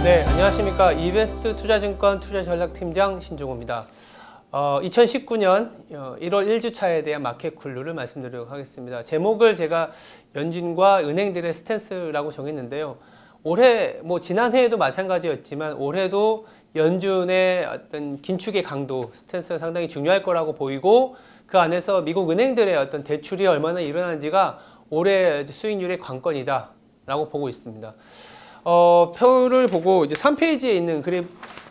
네, 안녕하십니까. 이베스트 투자증권 투자전략팀장 신종호입니다. 2019년 1월 1주차에 대한 마켓 굴루를 말씀드리도록 하겠습니다. 제목을 제가 연준과 은행들의 스탠스라고 정했는데요. 올해, 지난해에도 마찬가지였지만 올해도 연준의 어떤 긴축의 강도, 스탠스가 상당히 중요할 거라고 보이고, 그 안에서 미국 은행들의 어떤 대출이 얼마나 일어나는지가 올해 수익률의 관건이다 라고 보고 있습니다. 표를 보고 이제 3페이지에 있는 그래프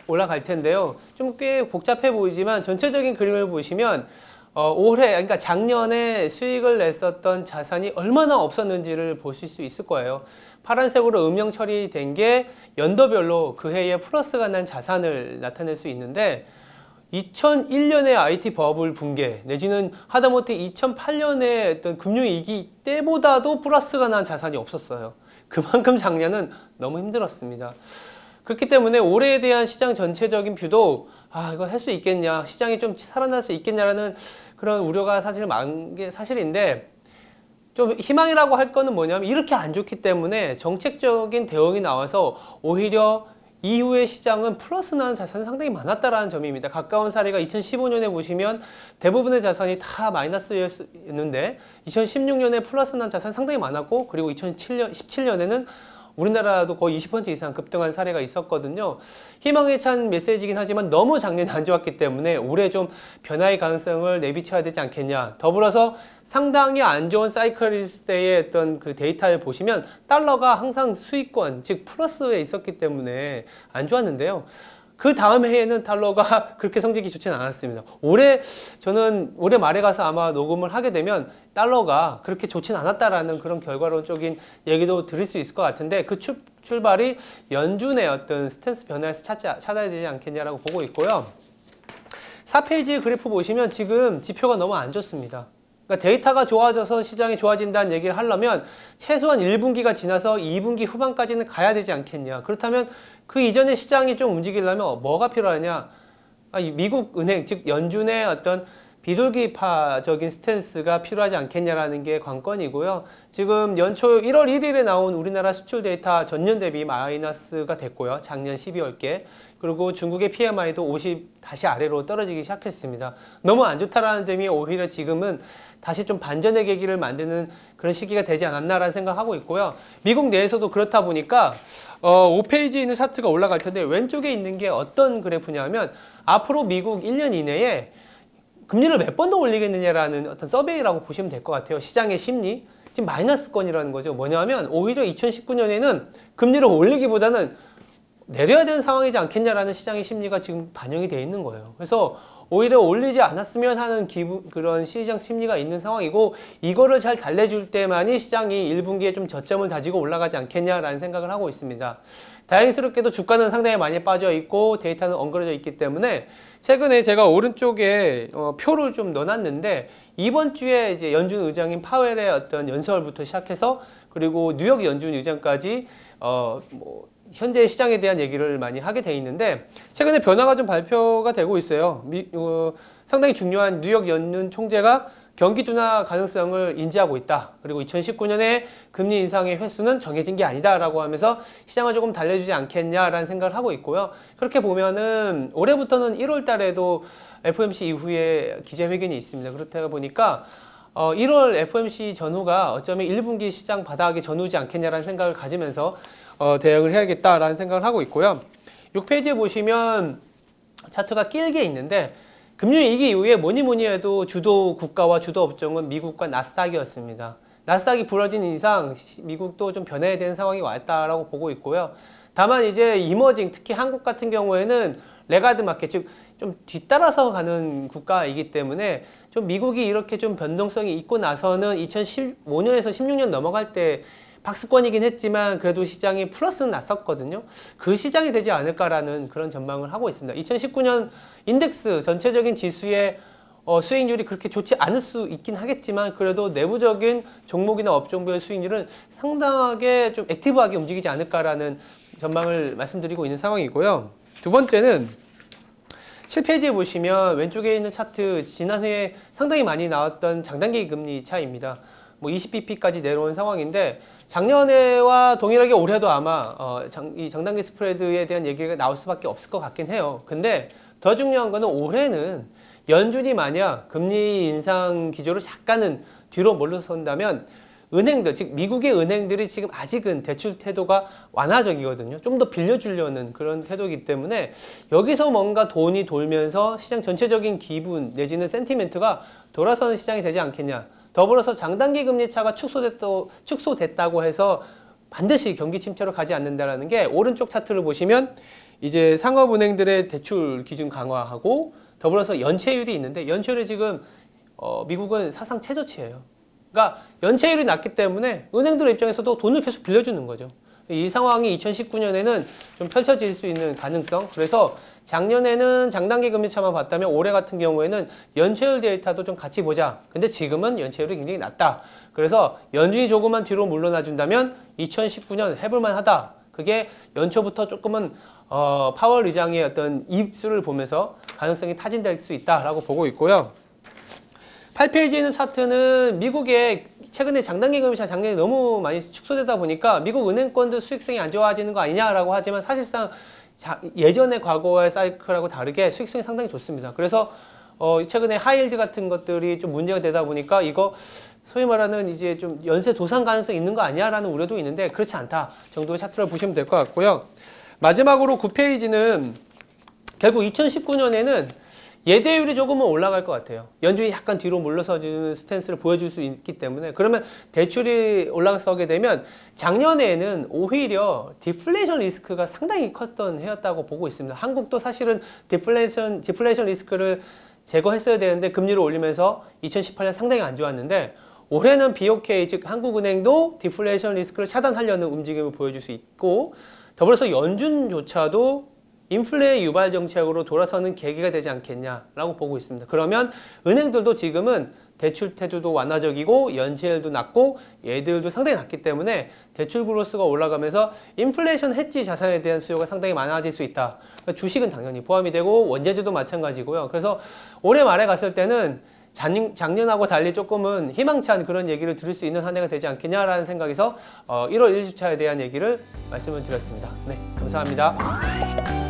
올라갈 텐데요. 좀 꽤 복잡해 보이지만 전체적인 그림을 보시면 그러니까 작년에 수익을 냈었던 자산이 얼마나 없었는지를 보실 수 있을 거예요. 파란색으로 음영 처리된 게 연도별로 그 해에 플러스가 난 자산을 나타낼 수 있는데 2001년에 IT 버블 붕괴 내지는 하다못해 2008년에 어떤 금융위기 때보다도 플러스가 난 자산이 없었어요. 그만큼 작년은 너무 힘들었습니다. 그렇기 때문에 올해에 대한 시장 전체적인 뷰도 이거 할 수 있겠냐, 시장이 좀 살아날 수 있겠냐라는 그런 우려가 사실 많은 게 사실인데, 좀 희망이라고 할 거는 뭐냐면 이렇게 안 좋기 때문에 정책적인 대응이 나와서 오히려 이후의 시장은 플러스 나는 자산이 상당히 많았다라는 점입니다. 가까운 사례가 2015년에 보시면 대부분의 자산이 다 마이너스였는데 2016년에 플러스 난 자산이 상당히 많았고, 그리고 2017년에는 우리나라도 거의 20% 이상 급등한 사례가 있었거든요. 희망에 찬 메시지이긴 하지만 너무 작년에 안 좋았기 때문에 올해 좀 변화의 가능성을 내비쳐야 되지 않겠냐. 더불어서 상당히 안 좋은 사이클리스트의 어떤 그 데이터를 보시면 달러가 항상 수익권, 즉 플러스에 있었기 때문에 안 좋았는데요. 그 다음 해에는 달러가 그렇게 성적이 좋지는 않았습니다. 저는 올해 말에 가서 아마 녹음을 하게 되면 달러가 그렇게 좋지는 않았다라는 그런 결과론적인 얘기도 드릴 수 있을 것 같은데, 그 출발이 연준의 어떤 스탠스 변화에서 찾아야 되지 않겠냐라고 보고 있고요. 4페이지 그래프 보시면 지금 지표가 너무 안 좋습니다. 그러니까 데이터가 좋아져서 시장이 좋아진다는 얘기를 하려면 최소한 1분기가 지나서 2분기 후반까지는 가야 되지 않겠냐. 그렇다면 그 이전에 시장이 좀 움직이려면 뭐가 필요하냐. 미국 은행, 즉 연준의 어떤 비둘기파적인 스탠스가 필요하지 않겠냐라는 게 관건이고요. 지금 연초 1월 1일에 나온 우리나라 수출 데이터 전년 대비 마이너스가 됐고요. 작년 12월께. 그리고 중국의 PMI도 50 다시 아래로 떨어지기 시작했습니다. 너무 안 좋다라는 점이 오히려 지금은 다시 좀 반전의 계기를 만드는 그런 시기가 되지 않았나라는 생각하고 있고요. 미국 내에서도 그렇다 보니까 5페이지에 있는 차트가 올라갈 텐데, 왼쪽에 있는 게 어떤 그래프냐면 앞으로 미국 1년 이내에 금리를 몇 번 더 올리겠느냐라는 어떤 서베이라고 보시면 될 것 같아요. 시장의 심리. 지금 마이너스권이라는 거죠. 뭐냐면 오히려 2019년에는 금리를 올리기보다는 내려야 되는 상황이지 않겠냐라는 시장의 심리가 지금 반영이 되어 있는 거예요. 그래서 오히려 올리지 않았으면 하는 그런 시장 심리가 있는 상황이고, 이거를 잘 달래줄 때만이 시장이 1분기에 좀 저점을 다지고 올라가지 않겠냐라는 생각을 하고 있습니다. 다행스럽게도 주가는 상당히 많이 빠져 있고 데이터는 엉그러져 있기 때문에 최근에 제가 오른쪽에 표를 좀 넣어놨는데, 이번 주에 이제 연준 의장인 파웰의 어떤 연설부터 시작해서 그리고 뉴욕 연준 의장까지 현재 시장에 대한 얘기를 많이 하게 돼 있는데, 최근에 변화가 좀 발표가 되고 있어요. 상당히 중요한 뉴욕 연준 총재가 경기 둔화 가능성을 인지하고 있다. 그리고 2019년에 금리 인상의 횟수는 정해진 게 아니다라고 하면서 시장을 조금 달래주지 않겠냐라는 생각을 하고 있고요. 그렇게 보면은 올해부터는 1월 달에도 FOMC 이후에 기자회견이 있습니다. 그렇다 보니까 1월 FOMC 전후가 어쩌면 1분기 시장 바닥의 전후지 않겠냐라는 생각을 가지면서 대응을 해야겠다라는 생각을 하고 있고요. 6페이지에 보시면 차트가 길게 있는데, 금융위기 이후에 뭐니 해도 주도 국가와 주도 업종은 미국과 나스닥이었습니다. 나스닥이 부러진 이상 미국도 좀 변해야 되는 상황이 왔다라고 보고 있고요. 다만 이제 이머징, 특히 한국 같은 경우에는 레가드 마켓, 즉 좀 뒤따라서 가는 국가이기 때문에 좀 미국이 이렇게 좀 변동성이 있고 나서는 2015년에서 16년 넘어갈 때 박스권이긴 했지만 그래도 시장이 플러스는 났었거든요. 그 시장이 되지 않을까라는 그런 전망을 하고 있습니다. 2019년 인덱스 전체적인 지수의 수익률이 그렇게 좋지 않을 수 있긴 하겠지만, 그래도 내부적인 종목이나 업종별 수익률은 상당하게 좀 액티브하게 움직이지 않을까라는 전망을 말씀드리고 있는 상황이고요. 두 번째는 7페이지에 보시면 왼쪽에 있는 차트, 지난해에 상당히 많이 나왔던 장단기 금리 차이입니다. 20bp까지 내려온 상황인데, 작년에와 동일하게 올해도 아마 이 장단기 스프레드에 대한 얘기가 나올 수밖에 없을 것 같긴 해요. 근데 더 중요한 거는 올해는 연준이 만약 금리 인상 기조를 약간은 뒤로 물러선다면 은행들, 즉 미국의 은행들이 지금 아직은 대출 태도가 완화적이거든요. 좀 더 빌려주려는 그런 태도이기 때문에 여기서 뭔가 돈이 돌면서 시장 전체적인 기분 내지는 센티멘트가 돌아서는 시장이 되지 않겠냐. 더불어서 장단기 금리 차가 축소됐다고 해서 반드시 경기 침체로 가지 않는다라는 게 오른쪽 차트를 보시면 이제 상업은행들의 대출 기준 강화하고 더불어서 연체율이 있는데 연체율이 지금 미국은 사상 최저치예요. 그러니까 연체율이 낮기 때문에 은행들 입장에서도 돈을 계속 빌려주는 거죠. 이 상황이 2019년에는 좀 펼쳐질 수 있는 가능성. 그래서 작년에는 장단기 금리차만 봤다면 올해 같은 경우에는 연체율 데이터도 좀 같이 보자. 근데 지금은 연체율이 굉장히 낮다. 그래서 연준이 조금만 뒤로 물러나 준다면 2019년 해볼만 하다. 그게 연초부터 조금은 파월 의장의 어떤 입술을 보면서 가능성이 타진될 수 있다라고 보고 있고요. 8페이지에 있는 차트는 미국의 최근에 장단기 금리차 작년에 너무 많이 축소되다 보니까 미국 은행권들 수익성이 안 좋아지는 거 아니냐라고 하지만 사실상 예전의 과거의 사이클하고 다르게 수익성이 상당히 좋습니다. 그래서 최근에 하이힐드 같은 것들이 좀 문제가 되다 보니까 이거 소위 말하는 이제 좀 연쇄 도산 가능성이 있는 거 아니야라는 우려도 있는데 그렇지 않다 정도의 차트를 보시면 될 것 같고요. 마지막으로 9페이지는 결국 2019년에는 예대율이 조금은 올라갈 것 같아요. 연준이 약간 뒤로 물러서주는 스탠스를 보여줄 수 있기 때문에 그러면 대출이 올라서게 되면 작년에는 오히려 디플레이션 리스크가 상당히 컸던 해였다고 보고 있습니다. 한국도 사실은 디플레이션 리스크를 제거했어야 되는데 금리를 올리면서 2018년 상당히 안 좋았는데 올해는 BOK 즉 한국은행도 디플레이션 리스크를 차단하려는 움직임을 보여줄 수 있고 더불어서 연준조차도 인플레 유발 정책으로 돌아서는 계기가 되지 않겠냐라고 보고 있습니다. 그러면 은행들도 지금은 대출 태도도 완화적이고 연체율도 낮고 예대율도 상당히 낮기 때문에 대출 그로스가 올라가면서 인플레이션 해지 자산에 대한 수요가 상당히 많아질 수 있다. 그러니까 주식은 당연히 포함이 되고 원재료도 마찬가지고요. 그래서 올해 말에 갔을 때는 작년하고 달리 조금은 희망찬 그런 얘기를 들을 수 있는 한 해가 되지 않겠냐라는 생각에서 1월 1주차에 대한 얘기를 말씀을 드렸습니다. 네, 감사합니다.